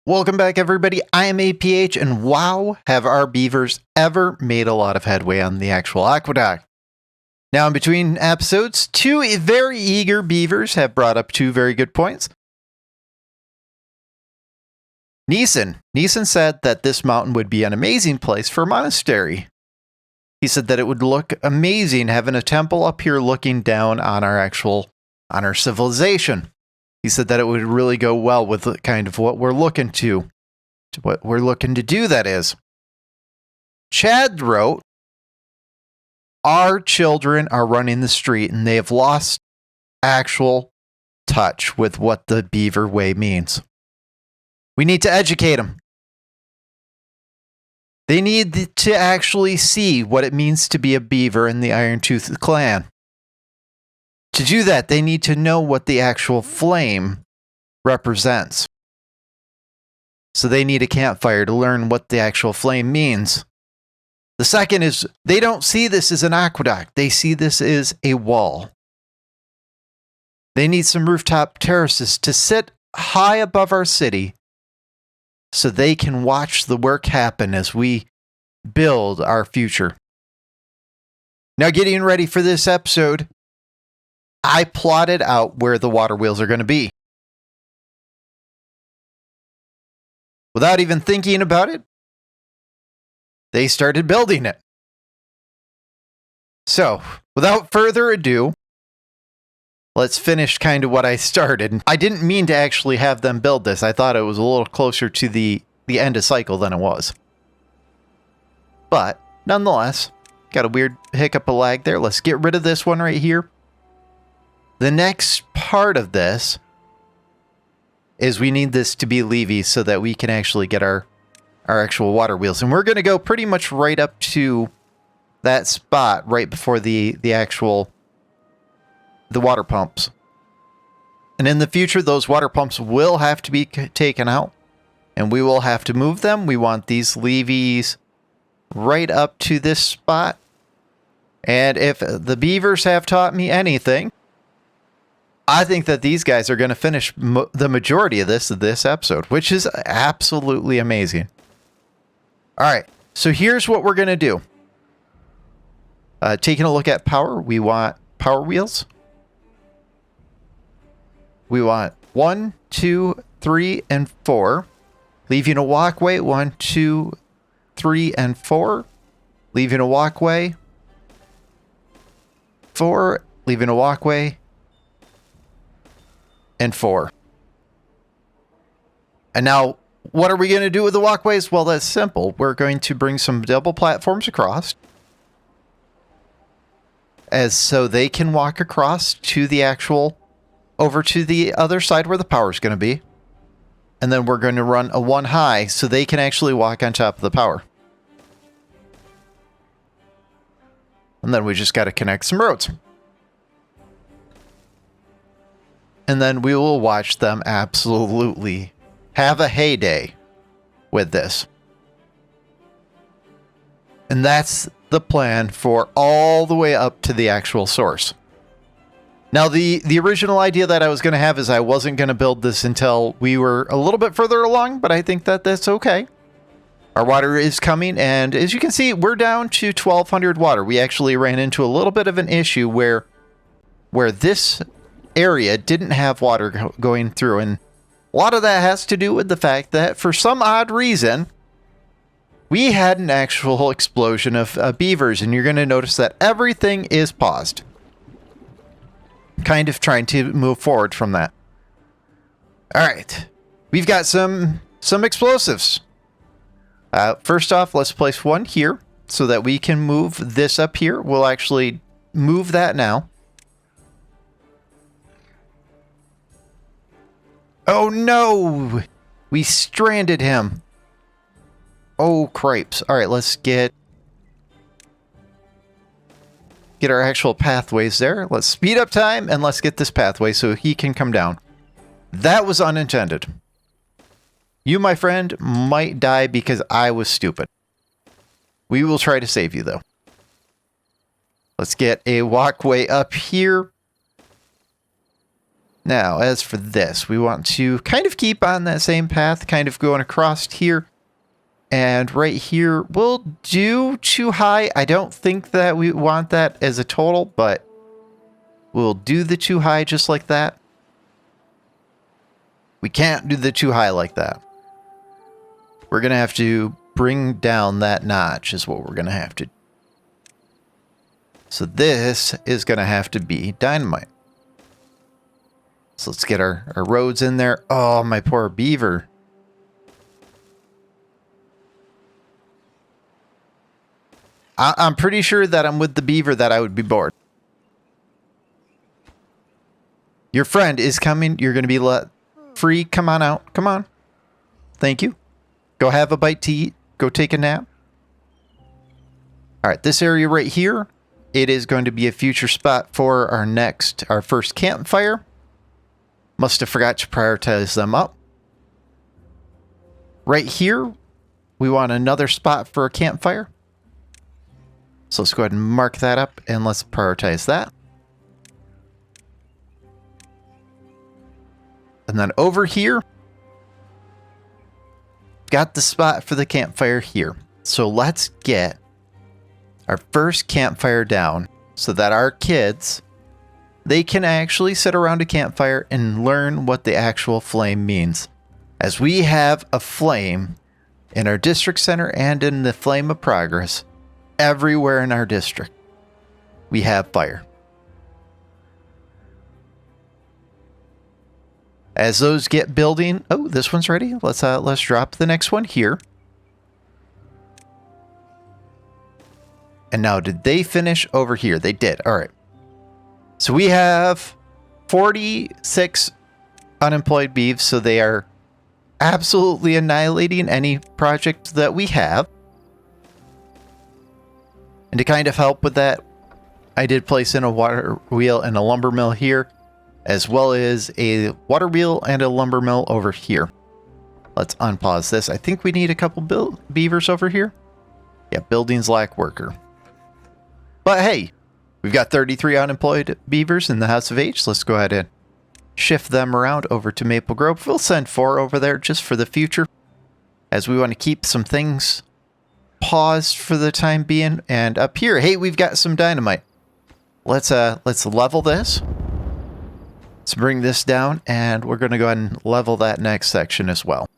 Welcome back, everybody. I am APH, and wow, have our beavers ever made a lot of headway on the actual aqueduct. Now, in between episodes, two very eager beavers have brought up two very good points. Neeson said that this mountain would be an amazing place for a monastery. He said that it would look amazing having a temple up here looking down on our civilization. He said that it would really go well with kind of what we're looking to do, that is. Chad wrote, our children are running the street and they have lost actual touch with what the beaver way means. We need to educate them. They need to actually see what it means to be a beaver in the Iron Tooth clan. To do that, they need to know what the actual flame represents. So they need a campfire to learn what the actual flame means. The second is, they don't see this as an aqueduct. They see this as a wall. They need some rooftop terraces to sit high above our city so they can watch the work happen as we build our future. Now, getting ready for this episode, I plotted out where the water wheels are going to be. Without even thinking about it, they started building it. So, without further ado, let's finish kind of what I started. I didn't mean to actually have them build this. I thought it was a little closer to the end of cycle than it was. But, nonetheless, got a weird hiccup of lag there. Let's get rid of this one right here. The next part of this is we need this to be levee so that we can actually get our actual water wheels. And we're going to go pretty much right up to that spot right before the water pumps. And in the future, those water pumps will have to be taken out and we will have to move them. We want these levees right up to this spot. And if the beavers have taught me anything, I think that these guys are going to finish the majority of this episode, which is absolutely amazing. All right, so here's what we're going to do. Taking a look at power, we want power wheels. We want 1, 2, 3, and 4. Leaving a walkway, 1, 2, 3, and 4. Leaving a walkway, 4. Leaving a walkway, and 4. And now, what are we going to do with the walkways? Well, that's simple. We're going to bring some double platforms across, as so they can walk across to over to the other side where the power is going to be. And then we're going to run a 1 high so they can actually walk on top of the power. And then we just got to connect some roads. And then we will watch them absolutely have a heyday with this. And that's the plan for all the way up to the actual source. Now, the original idea that I was going to have is I wasn't going to build this until we were a little bit further along, but I think that that's okay. Our water is coming, and as you can see, we're down to 1,200 water. We actually ran into a little bit of an issue where this area didn't have water going through, and a lot of that has to do with the fact that for some odd reason we had an actual explosion of beavers, and you're going to notice that everything is paused, kind of trying to move forward from that. All right, we've got some explosives. First off, let's place one here so that we can move this up here. We'll actually move that now. Oh no! We stranded him. Oh, cripes. All right, let's get our actual pathways there. Let's speed up time and let's get this pathway so he can come down. That was unintended. You, my friend, might die because I was stupid. We will try to save you, though. Let's get a walkway up here. Now, as for this, we want to kind of keep on that same path, kind of going across here. And right here, we'll do too high. I don't think that we want that as a total, but we'll do the too high just like that. We can't do the too high like that. We're going to have to bring down that notch is what we're going to have to do. So this is going to have to be dynamite. So let's get our roads in there. Oh, my poor beaver. I'm pretty sure that I'm with the beaver that I would be bored. Your friend is coming. You're going to be let free. Come on out. Come on. Thank you. Go have a bite to eat. Go take a nap. All right, this area right here, it is going to be a future spot for our first campfire. Must have forgot to prioritize them up. Right here, we want another spot for a campfire. So let's go ahead and mark that up and let's prioritize that. And then over here, got the spot for the campfire here. So let's get our first campfire down so that our kids, they can actually sit around a campfire and learn what the actual flame means. As we have a flame in our district center and in the Flame of Progress, everywhere in our district, we have fire. As those get building, oh, this one's ready. Let's drop the next one here. And now, did they finish over here? They did. All right. So we have 46 unemployed beeves, so they are absolutely annihilating any project that we have. And to kind of help with that, I did place in a water wheel and a lumber mill here, as well as a water wheel and a lumber mill over here. Let's unpause this. I think we need a couple beavers over here. Yeah, buildings lack worker. But hey, we've got 33 unemployed beavers in the House of H. Let's go ahead and shift them around over to Maple Grove. We'll send 4 over there just for the future, as we want to keep some things paused for the time being. And up here, hey, we've got some dynamite. Let's level this. Let's bring this down, and we're going to go ahead and level that next section as well.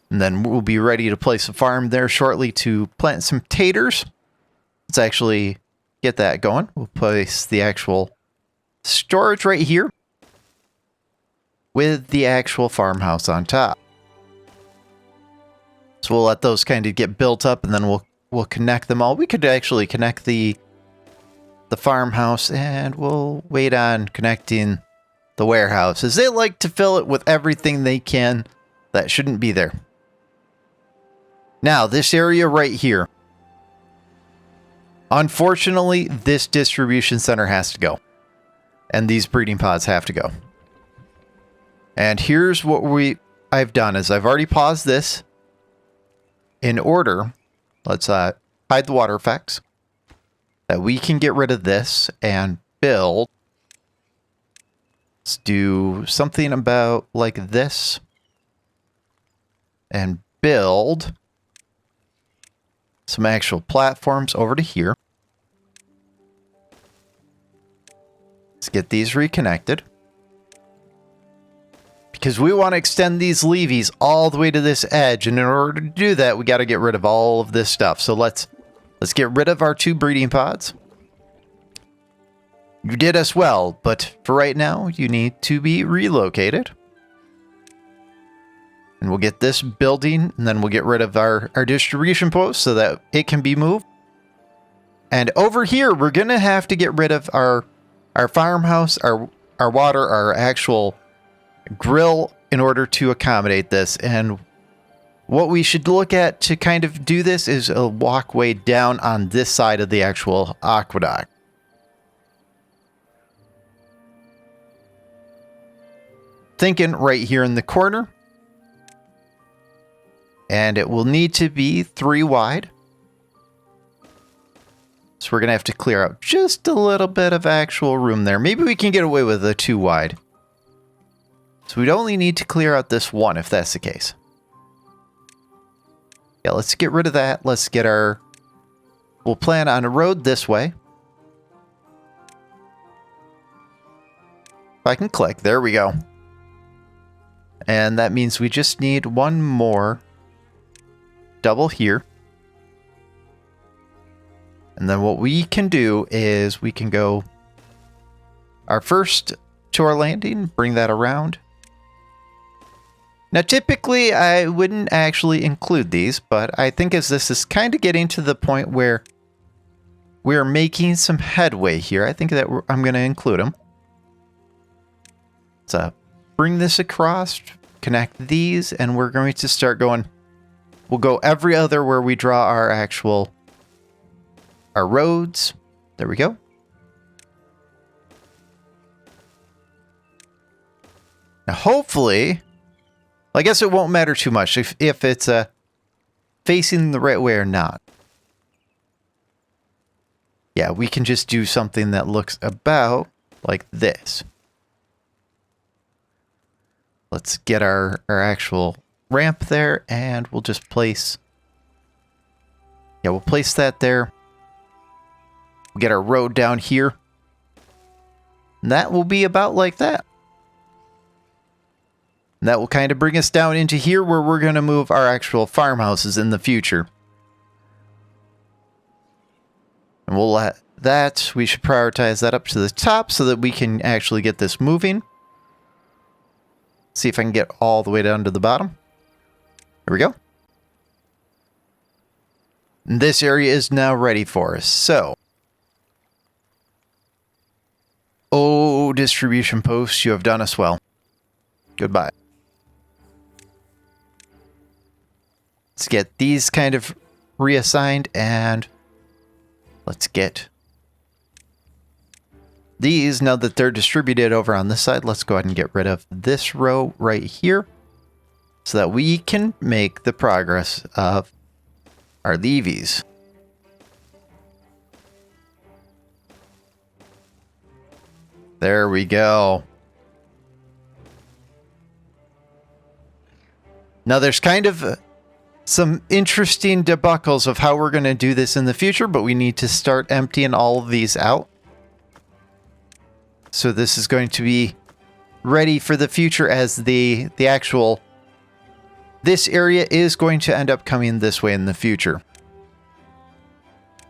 And then we'll be ready to place a farm there shortly to plant some taters. Let's actually get that going. We'll place the actual storage right here with the actual farmhouse on top. So we'll let those kind of get built up, and then we'll connect them all. We could actually connect the farmhouse, and we'll wait on connecting the warehouse, as they like to fill it with everything they can that shouldn't be there. Now, this area right here. Unfortunately, this distribution center has to go. And these breeding pods have to go. And here's what I've done is I've already paused this in order. Let's hide the water effects. That we can get rid of this and build. Let's do something about like this. And build some actual platforms over to here. Let's get these reconnected. Because we want to extend these levees all the way to this edge. And in order to do that, we got to get rid of all of this stuff. So let's get rid of our 2 breeding pods. You did us well, but for right now, you need to be relocated. And we'll get this building, and then we'll get rid of our distribution post so that it can be moved. And over here, we're going to have to get rid of our farmhouse, our water, our actual grill in order to accommodate this. And what we should look at to kind of do this is a walkway down on this side of the actual aqueduct. Thinking right here in the corner. And it will need to be 3 wide. So we're going to have to clear out just a little bit of actual room there. Maybe we can get away with a 2 wide. So we'd only need to clear out this one if that's the case. Yeah, let's get rid of that. Let's get our... We'll plan on a road this way. If I can click, there we go. And that means we just need one more double here. And then what we can do is we can go our first to our landing, bring that around. Now, typically, I wouldn't actually include these, but I think as this is kind of getting to the point where we're making some headway here, I think that I'm going to include them. So bring this across, connect these, and we're going to start going. We'll go every other where we draw our actual, our roads. There we go. Now, hopefully, I guess it won't matter too much if it's facing the right way or not. Yeah, we can just do something that looks about like this. Let's get our actual ramp there, and we'll just place... Yeah, we'll place that there. We'll get our road down here. And that will be about like that. And that will kind of bring us down into here where we're going to move our actual farmhouses in the future. And we'll let that, we should prioritize that up to the top so that we can actually get this moving. See if I can get all the way down to the bottom. There we go. And this area is now ready for us. So, oh, distribution posts, you have done us well. Goodbye. Let's get these kind of reassigned, and let's get these, now that they're distributed over on this side, let's go ahead and get rid of this row right here so that we can make the progress of our levies. There we go. Now there's kind of some interesting debacles of how we're going to do this in the future, but we need to start emptying all of these out. So this is going to be ready for the future as the actual... This area is going to end up coming this way in the future.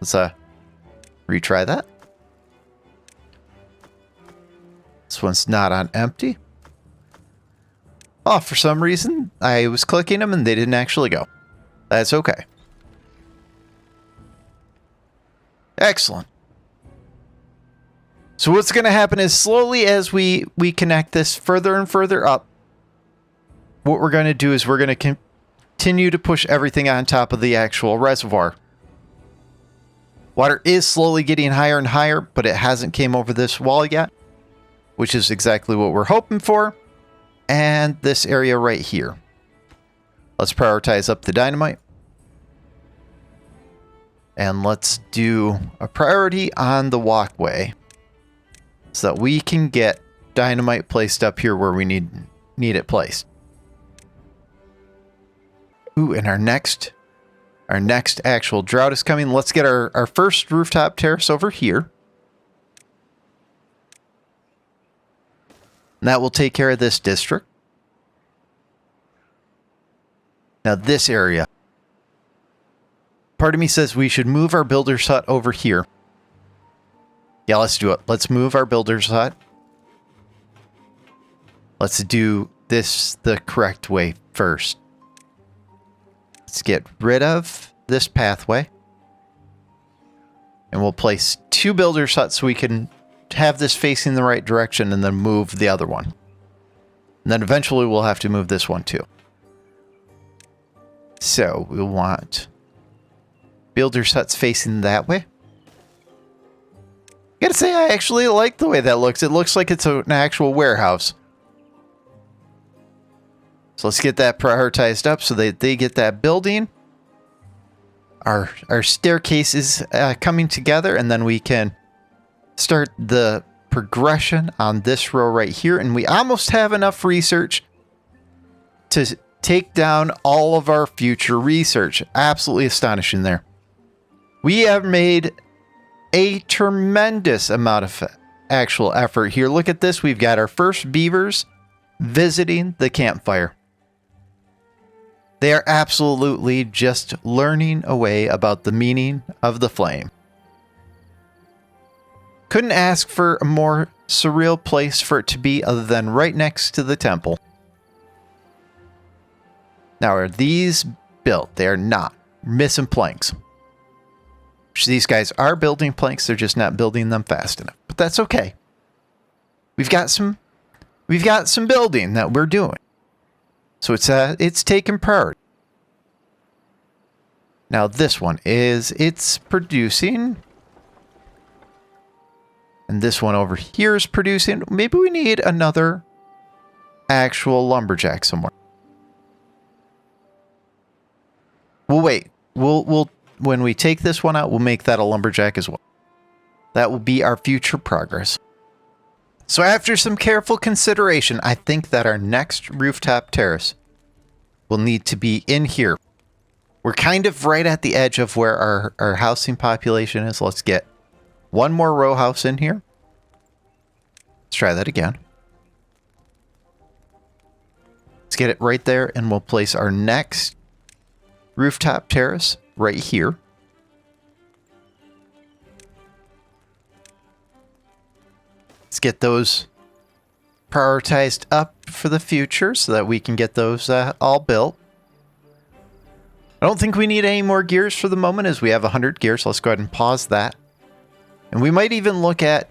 Let's retry that. This one's not on empty. Oh, for some reason, I was clicking them and they didn't actually go. That's okay. Excellent. So what's going to happen is slowly as we connect this further and further up, what we're going to do is we're going to continue to push everything on top of the actual reservoir. Water is slowly getting higher and higher, but it hasn't came over this wall yet, which is exactly what we're hoping for. And this area right here. Let's prioritize up the dynamite. And let's do a priority on the walkway so that we can get dynamite placed up here where we need it placed. Ooh, and our next actual drought is coming. Let's get our first rooftop terrace over here. And that will take care of this district. Now this area. Part of me says we should move our builder's hut over here. Yeah, let's do it. Let's move our builder's hut. Let's do this the correct way first. Let's get rid of this pathway. And we'll place 2 builder's huts so we can have this facing the right direction and then move the other one. And then eventually we'll have to move this one too. So we'll want builder's huts facing that way. Gotta say, I actually like the way that looks. It looks like it's an actual warehouse. So let's get that prioritized up so that they get that building. our staircase is coming together, and then we can start the progression on this row right here, and we almost have enough research to take down all of our future research. Absolutely astonishing there. We have made a tremendous amount of actual effort here. Look at this. We've got our first beavers visiting the campfire. They are absolutely just learning away about the meaning of the flame. Couldn't ask for a more surreal place for it to be other than right next to the temple. Now, are these built? They are not. Missing planks. These guys are building planks, they're just not building them fast enough. But that's okay. We've got some building that we're doing. So it's taken priority. Now this one it's producing. And this one over here is producing. Maybe we need another actual lumberjack somewhere. We'll wait. We'll when we take this one out, we'll make that a lumberjack as well. That will be our future progress. So after some careful consideration, I think that our next rooftop terrace will need to be in here. We're kind of right at the edge of where our housing population is. Let's get one more row house in here. Let's try that again. Let's get it right there, and we'll place our next rooftop terrace right here. Let's get those prioritized up for the future so that we can get those all built. I don't think we need any more gears for the moment, as we have 100 gears. Let's go ahead and pause that. And we might even look at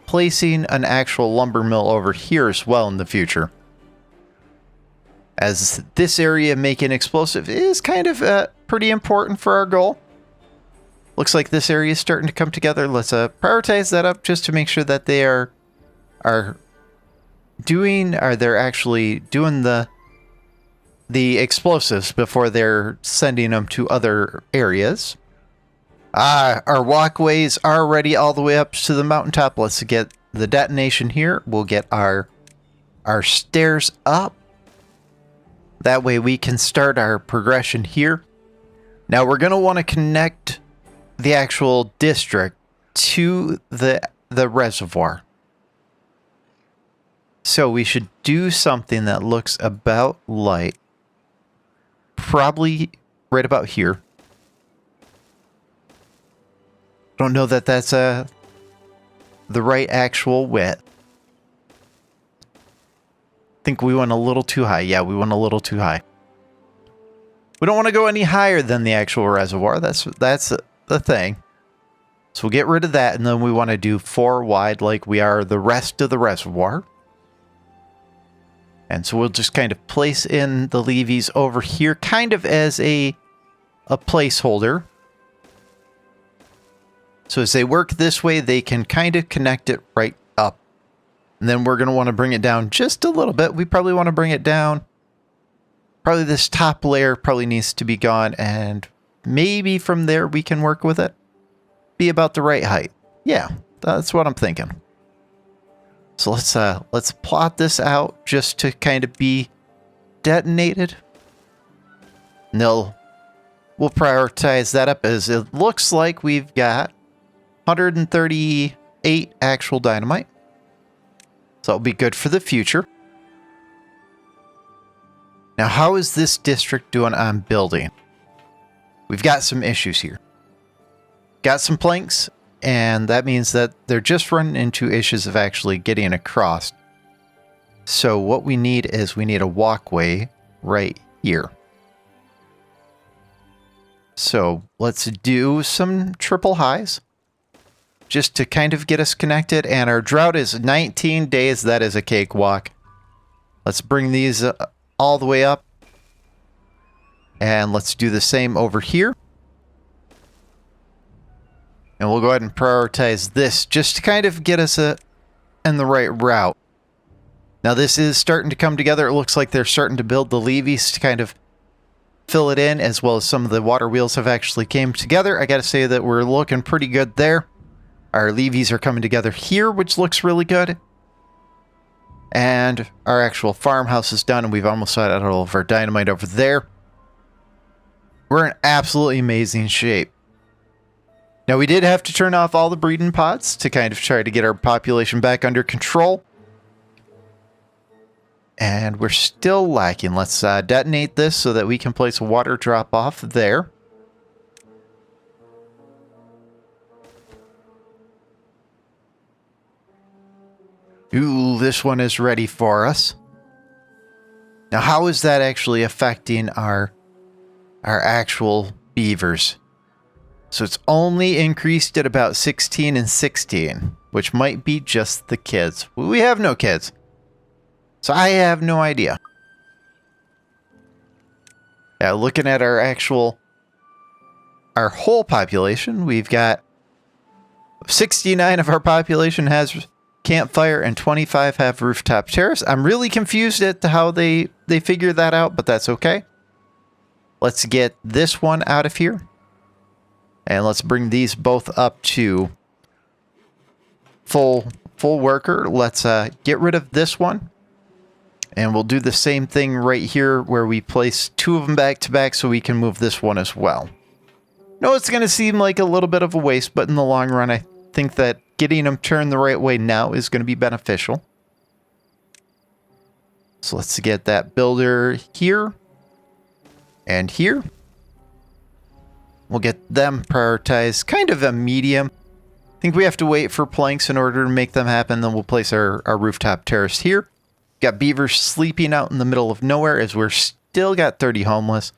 placing an actual lumber mill over here as well in the future, as this area making explosive is kind of pretty important for our goal. Looks like this area is starting to come together. Let's prioritize that up just to make sure that they are they're actually doing the explosives before they're sending them to other areas. Our walkways are ready all the way up to the mountaintop. Let's get the detonation here. We'll get our stairs up. That way we can start our progression here. Now we're going to want to connect the actual district to the reservoir. So we should do something that looks about like probably right about here. Don't know that that's the right actual width. Think we went a little too high. Yeah, we went a little too high. We don't want to go any higher than the actual reservoir. That's the thing. So we'll get rid of that, and then we want to do 4 wide like we are the rest of the reservoir. And so we'll just kind of place in the levees over here kind of as a placeholder. So as they work this way, they can kind of connect it right up. And then we're going to want to bring it down just a little bit. We probably want to bring it down. Probably this top layer probably needs to be gone, and maybe from there we can work with it. Be about the right height. Yeah, that's what I'm thinking. So let's plot this out just to kind of be detonated. And we'll prioritize that up, as it looks like we've got 138 actual dynamite. So it'll be good for the future. Now, how is this district doing on building? We've got some issues here. Got some planks, and that means that they're just running into issues of actually getting across. So what we need is we need a walkway right here. So let's do some triple highs just to kind of get us connected. And our drought is 19 days. That is a cakewalk. Let's bring these all the way up. And let's do the same over here. And we'll go ahead and prioritize this just to kind of get us in the right route. Now this is starting to come together. It looks like they're starting to build the levees to kind of fill it in, as well as some of the water wheels have actually came together. I got to say that we're looking pretty good there. Our levees are coming together here, which looks really good. And our actual farmhouse is done, and we've almost got all of our dynamite over there. We're in absolutely amazing shape. Now, we did have to turn off all the breeding pods to kind of try to get our population back under control. And we're still lacking. Let's detonate this so that we can place a water drop off there. Ooh, this one is ready for us. Now, how is that actually affecting our actual beavers? So it's only increased at about 16 and 16, which might be just the kids. We have no kids. So I have no idea. Yeah, looking at our whole population, we've got 69 of our population has campfire and 25 have rooftop terrace. I'm really confused at how they figure that out, but that's okay. Let's get this one out of here. And let's bring these both up to full worker. Let's get rid of this one. And we'll do the same thing right here where we place two of them back to back so we can move this one as well. No, it's going to seem like a little bit of a waste, but in the long run, I think that getting them turned the right way now is going to be beneficial. So let's get that builder here and here. We'll get them prioritized, kind of a medium. I think we have to wait for planks in order to make them happen. Then we'll place our rooftop terrace here. Got beavers sleeping out in the middle of nowhere as we're still got 30 homeless.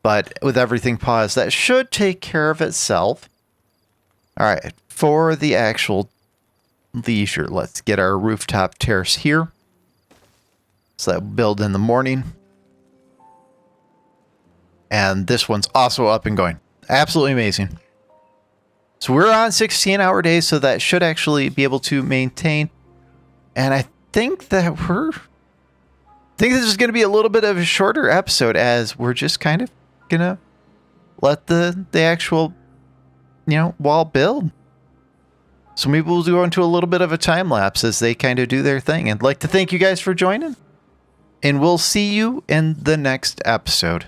But with everything paused, that should take care of itself. All right, for the actual leisure, let's get our rooftop terrace here. So that will build in the morning. And this one's also up and going. Absolutely amazing. So we're on 16-hour days, so that should actually be able to maintain. And I think that this is going to be a little bit of a shorter episode, as we're just kind of going to let the actual, wall build. So maybe we'll go into a little bit of a time lapse as they kind of do their thing. And I'd like to thank you guys for joining. And we'll see you in the next episode.